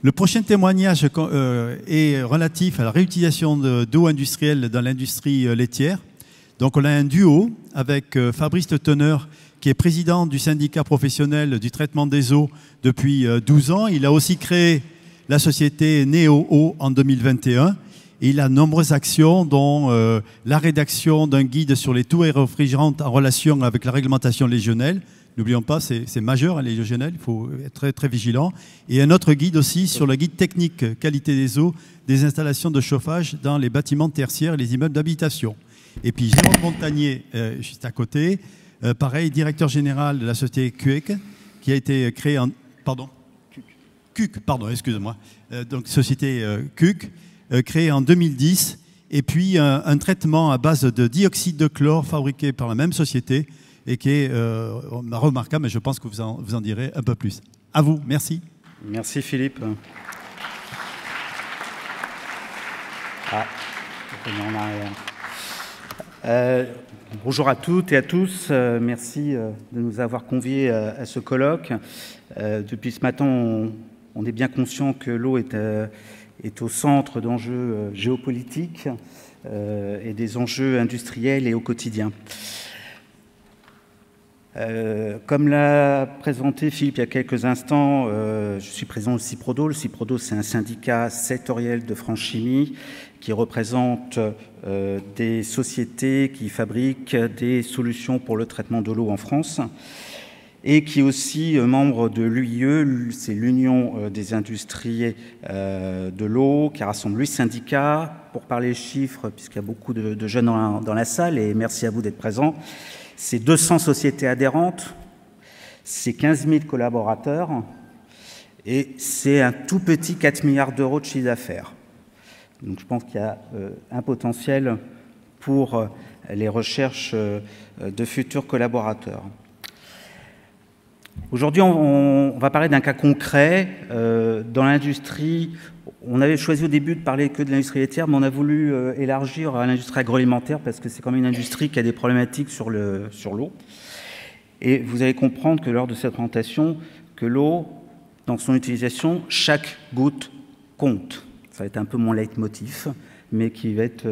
Le prochain témoignage est relatif à la réutilisation d'eau industrielle dans l'industrie laitière. Donc on a un duo avec Fabrice Le Teneur, qui est président du syndicat professionnel du traitement des eaux depuis 12 ans. Il a aussi créé la société Néo Eau en 2021. Et il a de nombreuses actions, dont la rédaction d'un guide sur les touées réfrigérantes en relation avec la réglementation légionnelle. N'oublions pas, c'est majeur, hein, les légionnelles, il faut être très, très vigilant. Et un autre guide aussi sur le guide technique qualité des eaux des installations de chauffage dans les bâtiments tertiaires et les immeubles d'habitation. Et puis Jérôme Montagnier, juste à côté, pareil, directeur général de la société CUEC, qui a été créée en... Pardon CUC, pardon, excusez-moi. Donc société CUC, créée en 2010. Et puis un traitement à base de dioxyde de chlore fabriqué par la même société, et qui est remarquable, mais je pense que vous en direz un peu plus. À vous, merci. Merci Philippe. En arrière. Bonjour à toutes et à tous. Merci de nous avoir conviés à ce colloque. Depuis ce matin, on est bien conscient que l'eau est au centre d'enjeux géopolitiques et des enjeux industriels et au quotidien. Comme l'a présenté Philippe il y a quelques instants, je suis président du CIPRODO. Le CIPRODO, c'est un syndicat sectoriel de France Chimie qui représente des sociétés qui fabriquent des solutions pour le traitement de l'eau en France et qui est aussi membre de l'UIE, c'est l'Union des industries de l'eau, qui rassemble 8 syndicats. Pour parler chiffres, puisqu'il y a beaucoup de jeunes dans la salle, et merci à vous d'être présents, c'est 200 sociétés adhérentes, c'est 15 000 collaborateurs et c'est un tout petit 4 milliards d'euros de chiffre d'affaires. Donc je pense qu'il y a un potentiel pour les recherches de futurs collaborateurs. Aujourd'hui, on va parler d'un cas concret. Dans l'industrie, on avait choisi au début de parler que de l'industrie laitière, mais on a voulu élargir à l'industrie agroalimentaire parce que c'est quand même une industrie qui a des problématiques sur l'eau. Et vous allez comprendre que lors de cette présentation, que l'eau, dans son utilisation, chaque goutte compte. Ça va être un peu mon leitmotiv, mais qui va être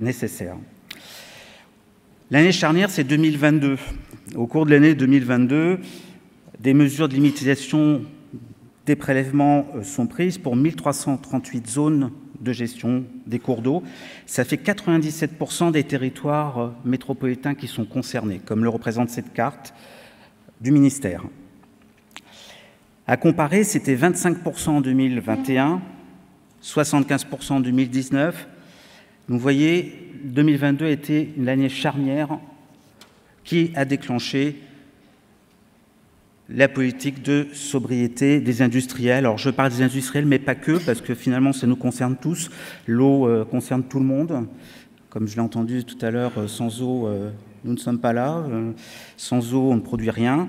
nécessaire. L'année charnière, c'est 2022. Au cours de l'année 2022, des mesures de limitation des prélèvements sont prises pour 1338 zones de gestion des cours d'eau. Ça fait 97% des territoires métropolitains qui sont concernés, comme le représente cette carte du ministère. À comparer, c'était 25% en 2021, 75% en 2019. Vous voyez, 2022 était l'année charnière qui a déclenché la politique de sobriété des industriels. Alors, je parle des industriels, mais pas que, parce que finalement, ça nous concerne tous. L'eau concerne tout le monde. Comme je l'ai entendu tout à l'heure, sans eau, nous ne sommes pas là. Sans eau, on ne produit rien.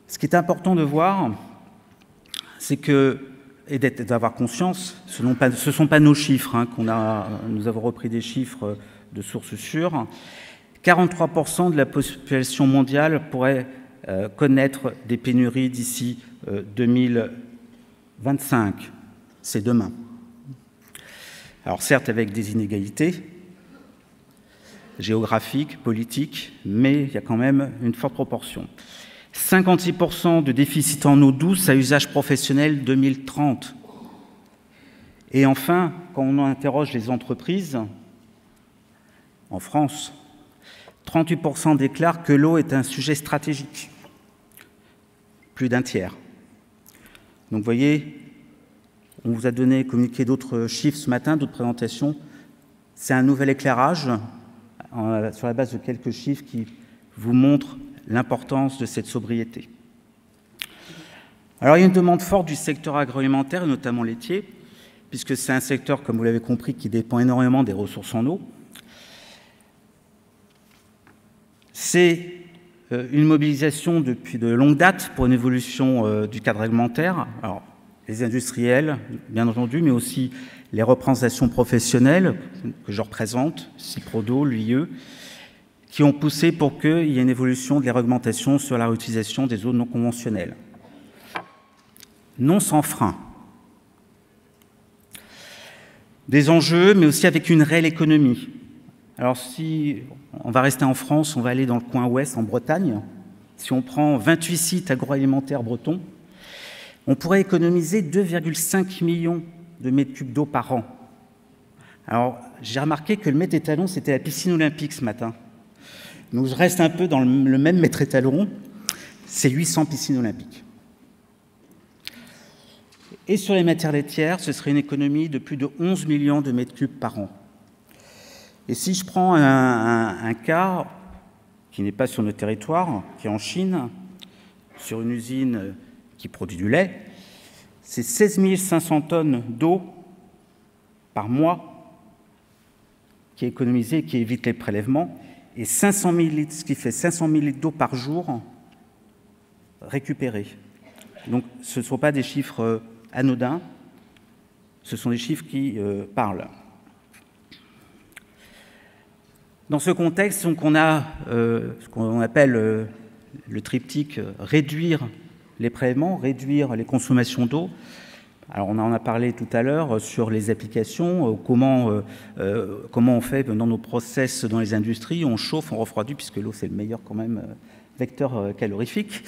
Ce qui est important de voir, c'est que, et d'avoir conscience, ce ne sont pas nos chiffres, hein, nous avons repris des chiffres de sources sûres. 43% de la population mondiale pourrait connaître des pénuries d'ici 2025. C'est demain. Alors certes avec des inégalités géographiques, politiques, mais il y a quand même une forte proportion. 56% de déficit en eau douce à usage professionnel 2030. Et enfin, quand on interroge les entreprises, en France, 38% déclarent que l'eau est un sujet stratégique. Plus d'un tiers. Donc vous voyez, on vous a communiqué d'autres chiffres ce matin, d'autres présentations. C'est un nouvel éclairage sur la base de quelques chiffres qui vous montrent l'importance de cette sobriété. Alors il y a une demande forte du secteur agroalimentaire, et notamment laitier, puisque c'est un secteur, comme vous l'avez compris, qui dépend énormément des ressources en eau. C'est une mobilisation depuis de longue date pour une évolution du cadre réglementaire. Alors, les industriels, bien entendu, mais aussi les représentations professionnelles que je représente, CIPRODO, l'UIE, qui ont poussé pour qu'il y ait une évolution de la réglementation sur la réutilisation des eaux non conventionnelles. non sans frein. Des enjeux, mais aussi avec une réelle économie. Alors si on va rester en France, on va aller dans le coin ouest, en Bretagne. Si on prend 28 sites agroalimentaires bretons, on pourrait économiser 2,5 millions de mètres cubes d'eau par an. Alors, j'ai remarqué que le mètre étalon, c'était la piscine olympique ce matin. Donc, je reste un peu dans le même mètre étalon, c'est 800 piscines olympiques. Et sur les matières laitières, ce serait une économie de plus de 11 millions de mètres cubes par an. Et si je prends un cas qui n'est pas sur notre territoire, qui est en Chine, sur une usine qui produit du lait, c'est 16 500 tonnes d'eau par mois qui est économisée, qui évite les prélèvements, et 500 000 litres, ce qui fait 500 000 litres d'eau par jour récupérés. Donc ce ne sont pas des chiffres anodins, ce sont des chiffres qui parlent. Dans ce contexte, donc, on a ce qu'on appelle le triptyque réduire les prélèvements, réduire les consommations d'eau. Alors on en a parlé tout à l'heure sur les applications, comment on fait dans nos process dans les industries, on chauffe, on refroidit, puisque l'eau c'est le meilleur quand même vecteur calorifique.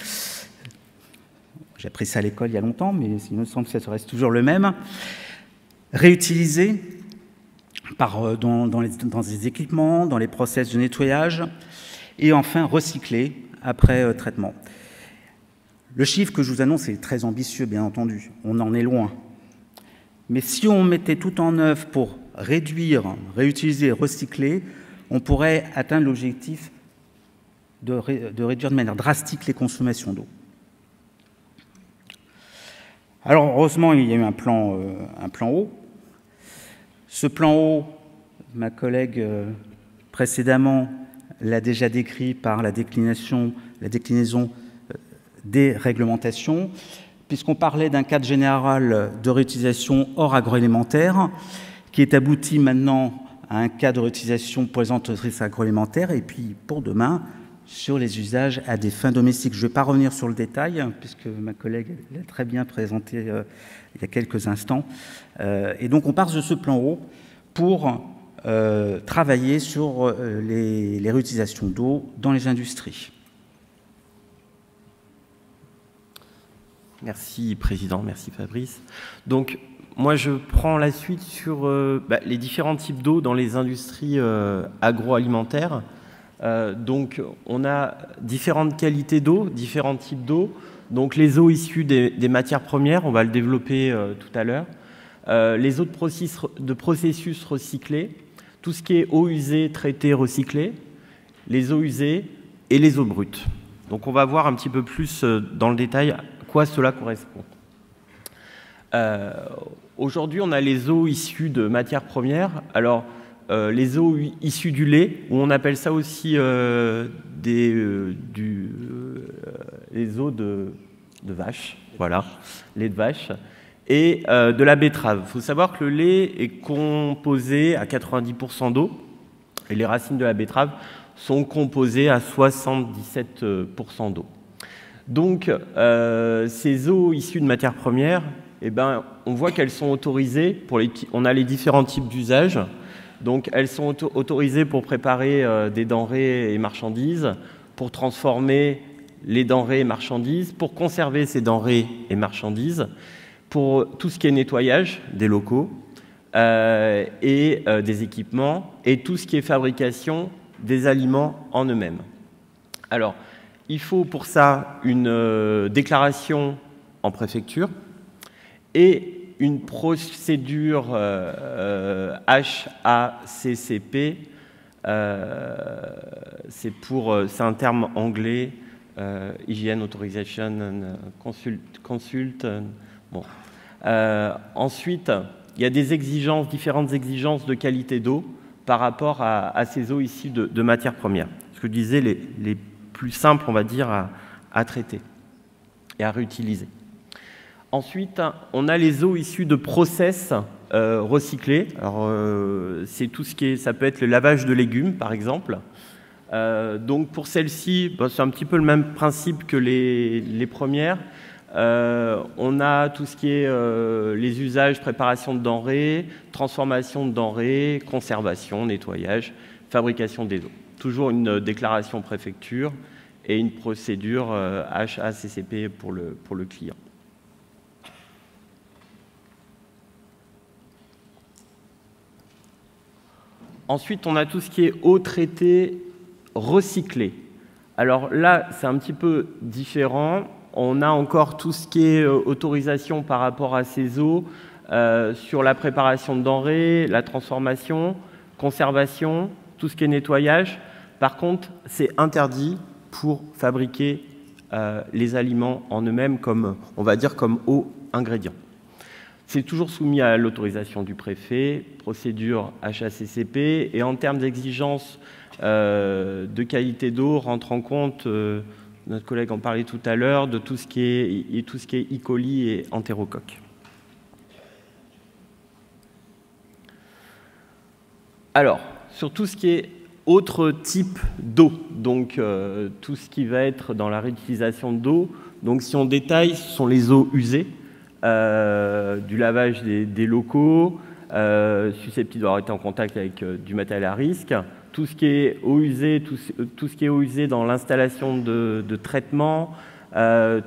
J'ai appris ça à l'école il y a longtemps, mais il me semble que ça reste toujours le même. Réutiliser dans les équipements, dans les process de nettoyage, et enfin recycler après traitement. Le chiffre que je vous annonce est très ambitieux, bien entendu, on en est loin. Mais si on mettait tout en œuvre pour réduire, réutiliser, recycler, on pourrait atteindre l'objectif de réduire de manière drastique les consommations d'eau. Alors heureusement, il y a eu un plan eau. Ce plan eau, ma collègue précédemment l'a déjà décrit par la déclinaison des réglementations, puisqu'on parlait d'un cadre général de réutilisation hors agroalimentaire, qui est abouti maintenant à un cadre de réutilisation pour les entreprises agroalimentaires, et puis pour demain, sur les usages à des fins domestiques. Je ne vais pas revenir sur le détail, puisque ma collègue l'a très bien présenté il y a quelques instants. Et donc on part de ce plan eau pour travailler sur les réutilisations d'eau dans les industries. Merci Président, merci Fabrice. Donc moi je prends la suite sur les différents types d'eau dans les industries agroalimentaires. Donc on a différentes qualités d'eau, différents types d'eau. Donc les eaux issues des matières premières, on va le développer tout à l'heure. Les eaux de processus recyclés, tout ce qui est eau usée, traitée, recyclée, les eaux usées et les eaux brutes. Donc on va voir un petit peu plus dans le détail à quoi cela correspond. Aujourd'hui, on a les eaux issues de matières premières. Alors, les eaux issues du lait, ou on appelle ça aussi les eaux de vache, voilà, lait de vache, et de la betterave. Il faut savoir que le lait est composé à 90% d'eau, et les racines de la betterave sont composées à 77% d'eau. Donc, ces eaux issues de matières premières, eh ben, on voit qu'elles sont autorisées, on a les différents types d'usages. Donc, elles sont autorisées pour préparer des denrées et marchandises, pour transformer les denrées et marchandises, pour conserver ces denrées et marchandises, pour tout ce qui est nettoyage des locaux et des équipements, et tout ce qui est fabrication des aliments en eux-mêmes. Alors, il faut pour ça une déclaration en préfecture et une procédure HACCP, c'est un terme anglais, Hygiene Authorization Consult. Bon. Ensuite, il y a des exigences, différentes exigences de qualité d'eau par rapport à ces eaux issues de matières premières. Ce que je disais, les plus simples, on va dire, à traiter et à réutiliser. Ensuite, on a les eaux issues de process recyclés. Alors, c'est tout ce qui est, ça peut être le lavage de légumes, par exemple. Donc, pour celles-ci, c'est un petit peu le même principe que les premières. On a tout ce qui est les usages, préparation de denrées, transformation de denrées, conservation, nettoyage, fabrication des eaux. Toujours une déclaration préfecture et une procédure HACCP pour le client. Ensuite, on a tout ce qui est eau traitée recyclée. Alors là, c'est un petit peu différent. On a encore tout ce qui est autorisation par rapport à ces eaux sur la préparation de denrées, la transformation, conservation, tout ce qui est nettoyage. Par contre, c'est interdit pour fabriquer les aliments en eux-mêmes, comme, on va dire comme eau ingrédient. C'est toujours soumis à l'autorisation du préfet, procédure HACCP, et en termes d'exigence de qualité d'eau, rentre en compte, notre collègue en parlait tout à l'heure, de tout ce qui est E. coli et entérocoque. Alors, sur tout ce qui est autre type d'eau, donc tout ce qui va être dans la réutilisation d'eau, donc si on détaille, ce sont les eaux usées, du lavage des locaux, susceptibles d'avoir été en contact avec du matériel à risque, tout ce qui est eau usée, tout ce qui est eau usée dans l'installation de traitement,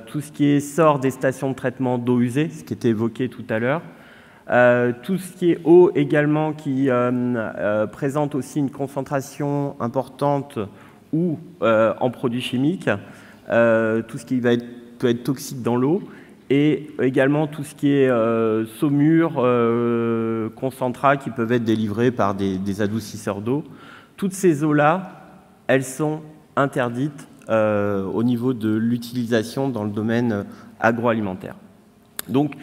tout ce qui sort des stations de traitement d'eau usée, ce qui était évoqué tout à l'heure, tout ce qui est eau également qui présente aussi une concentration importante ou en produits chimiques, tout ce qui peut être toxique dans l'eau, et également tout ce qui est saumure, concentrats qui peuvent être délivrés par des adoucisseurs d'eau. Toutes ces eaux-là, elles sont interdites au niveau de l'utilisation dans le domaine agroalimentaire. Donc,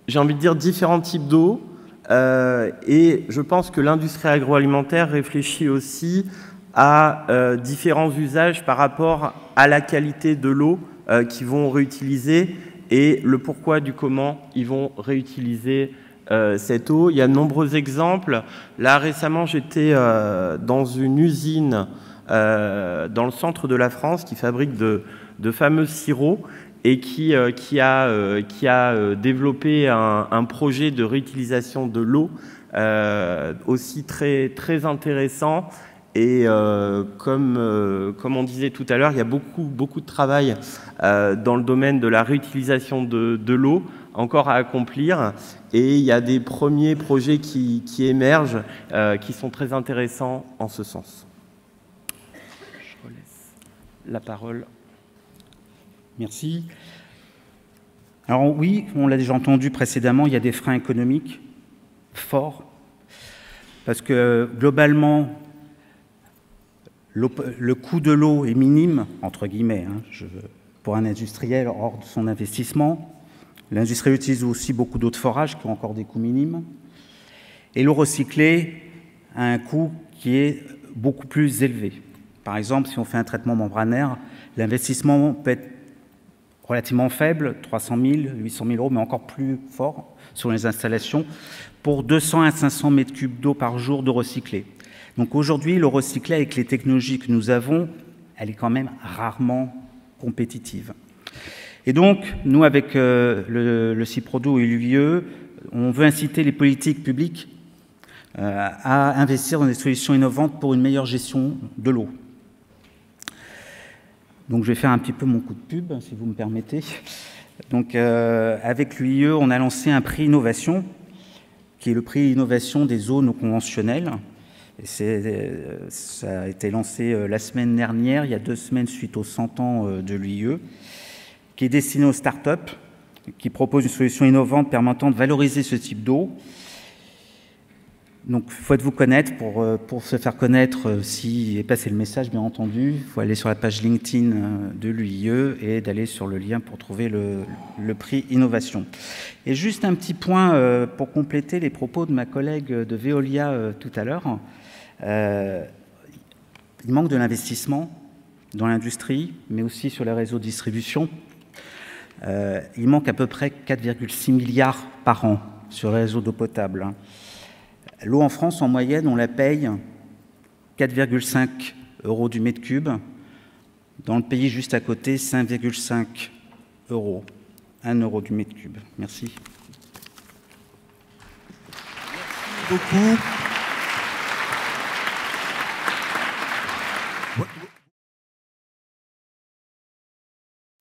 j'ai envie de dire différents types d'eau, et je pense que l'industrie agroalimentaire réfléchit aussi à différents usages par rapport à la qualité de l'eau qu'ils vont réutiliser et le pourquoi du comment ils vont réutiliser cette eau. Il y a de nombreux exemples. Là, récemment, j'étais dans une usine dans le centre de la France qui fabrique de fameux sirops et qui a développé un projet de réutilisation de l'eau aussi très, très intéressant. Et comme on disait tout à l'heure, il y a beaucoup de travail dans le domaine de la réutilisation de l'eau encore à accomplir. Et il y a des premiers projets qui émergent, qui sont très intéressants en ce sens. Je laisse la parole. Merci. Alors oui, on l'a déjà entendu précédemment, il y a des freins économiques forts. Parce que globalement, le coût de l'eau est minime, entre guillemets, pour un industriel hors de son investissement. L'industrie utilise aussi beaucoup d'eau de forage qui ont encore des coûts minimes. Et l'eau recyclée a un coût qui est beaucoup plus élevé. Par exemple, si on fait un traitement membranaire, l'investissement peut être relativement faible, 300 000, 800 000 euros, mais encore plus fort sur les installations, pour 200 à 500 mètres cubes d'eau par jour de recyclé. Donc aujourd'hui, le recyclé, avec les technologies que nous avons, elle est quand même rarement compétitive. Et donc, nous, avec le CIPRODO et l'UIE, on veut inciter les politiques publiques à investir dans des solutions innovantes pour une meilleure gestion de l'eau. Donc, je vais faire un petit peu mon coup de pub, si vous me permettez. Donc, avec l'UIE, on a lancé un prix innovation, qui est le prix innovation des eaux non conventionnelles. Et ça a été lancé la semaine dernière, il y a 2 semaines, suite aux 100 ans de l'UIE, qui est destiné aux startups, qui propose une solution innovante permettant de valoriser ce type d'eau. Donc, il faut vous connaître pour se faire connaître et passer le message, bien entendu. Il faut aller sur la page LinkedIn de l'UIE et d'aller sur le lien pour trouver le prix Innovation. Et juste un petit point pour compléter les propos de ma collègue de Veolia tout à l'heure. Il manque de l'investissement dans l'industrie, mais aussi sur les réseaux de distribution. Il manque à peu près 4,6 milliards par an sur les réseaux d'eau potable. L'eau en France, en moyenne, on la paye 4,5 € du mètre cube. Dans le pays juste à côté, 5,5 €. 1 € du mètre cube. Merci. Merci beaucoup.